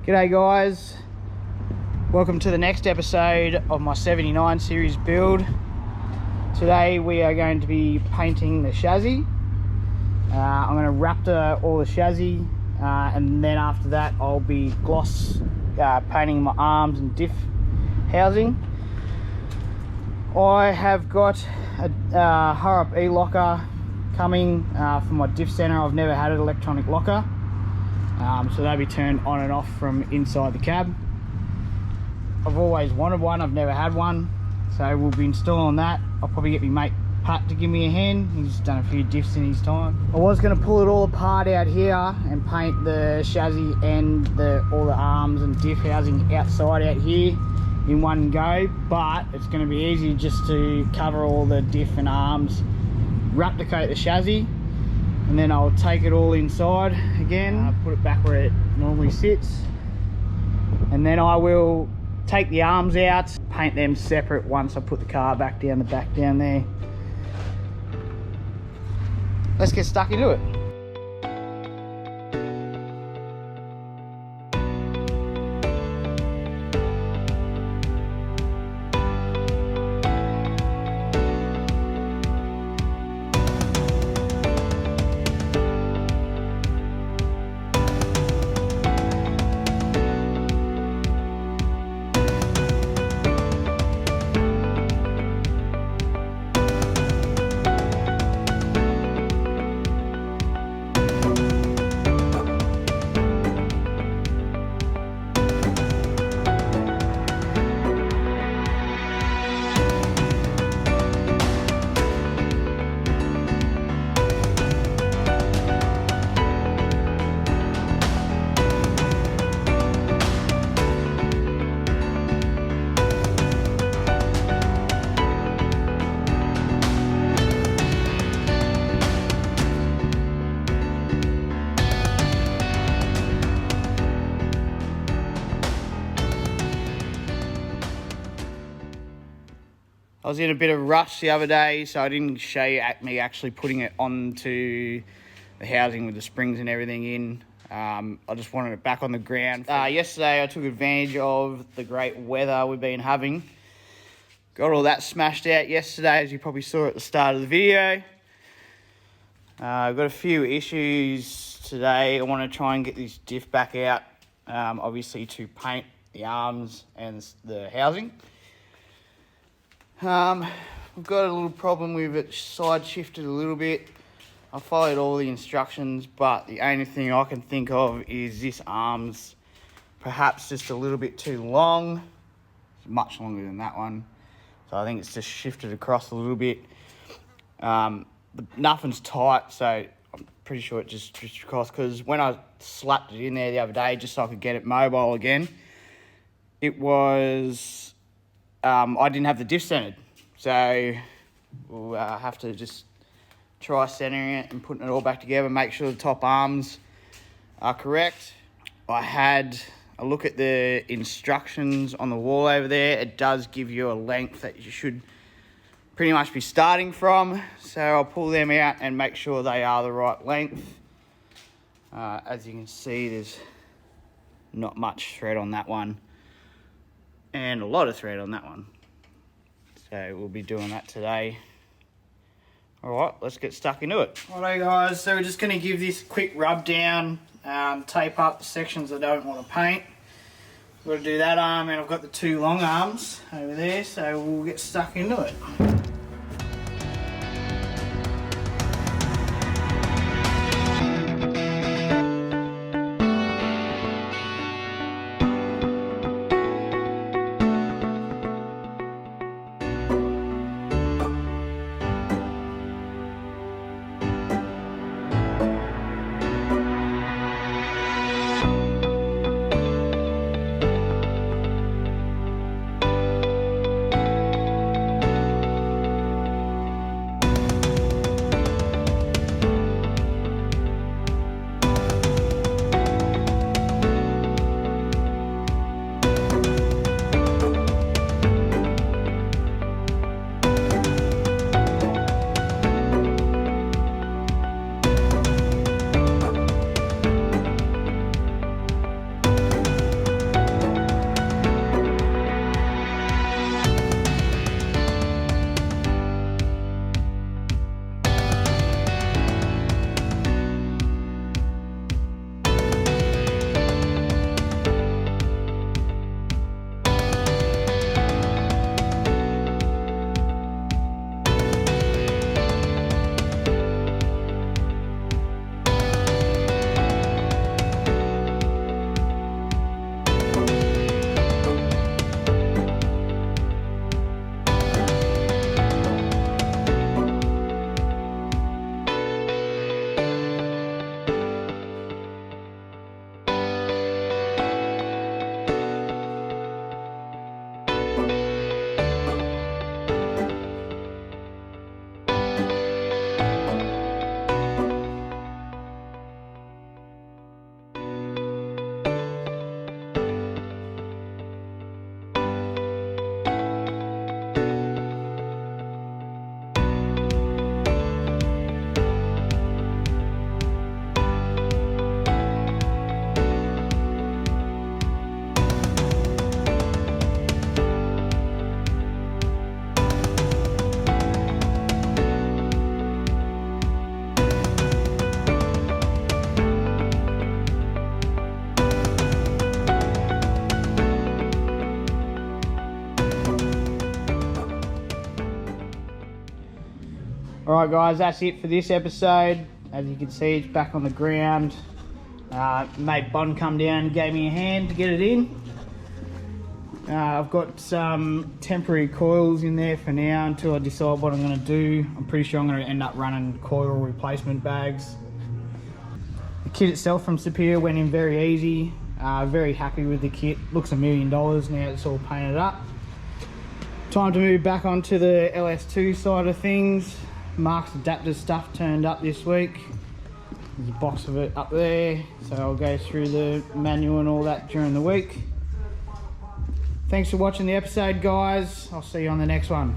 G'day guys, welcome to the next episode of my 79 series build. Today we are going to be painting the chassis. I'm going to raptor all the chassis and then after that I'll be gloss painting my arms and diff housing. I have got a hurry-up e-locker coming for my diff center. I've never had an electronic locker. So they'll be turned on and off from inside the cab. I've always wanted one, I've never had one, so we'll be installing that. I'll probably get my mate Pat to give me a hand. He's done a few diffs in his time. I was going to pull it all apart out here and paint the chassis and all the arms and diff housing outside out here in one go, but it's going to be easy just to cover all the diff and arms, raptor coat the chassis, and then I'll take it all inside again, put it back where it normally sits, and then I will take the arms out, paint them separate once I put the car back down the back down there. Let's get stuck into it. I was in a bit of a rush the other day, so I didn't show you me actually putting it onto the housing with the springs and everything in. I just wanted it back on the ground. Yesterday I took advantage of the great weather we've been having. Got all that smashed out yesterday, as you probably saw at the start of the video. I've got a few issues today. I want to try and get this diff back out, obviously to paint the arms and the housing. We've got a little problem with it side shifted a little bit. I followed all the instructions, but the only thing I can think of is this arm's perhaps just a little bit too long. It's much longer than that one, so I think it's just shifted across a little bit. Nothing's tight, so I'm pretty sure it just drifted across, because when I slapped it in there the other day just so I could get it mobile again, it was I didn't have the diff centered, so we'll have to just try centering it and putting it all back together, make sure the top arms are correct. I had a look at the instructions on the wall over there. It does give you a length that you should pretty much be starting from, so I'll pull them out and make sure they are the right length. As you can see, there's not much thread on that one, and a lot of thread on that one. So we'll be doing that today. Alright, let's get stuck into it. Alright guys, so we're just going to give this a quick rub down, tape up the sections I don't want to paint. I've got to do that arm, and I've got the two long arms over there, so we'll get stuck into it. Alright guys, that's it for this episode. As you can see, it's back on the ground. Mate Bonn come down and gave me a hand to get it in. I've got some temporary coils in there for now until I decide what I'm going to do. I'm pretty sure I'm going to end up running coil replacement bags. The kit itself from Superior went in very easy. Very happy with the kit. Looks $1 million now it's all painted up. Time to move back onto the LS2 side of things. Mark's adapter stuff turned up this week. There's a box of it up there, so I'll go through the manual and all that during the week. Thanks for watching the episode, guys. I'll see you on the next one.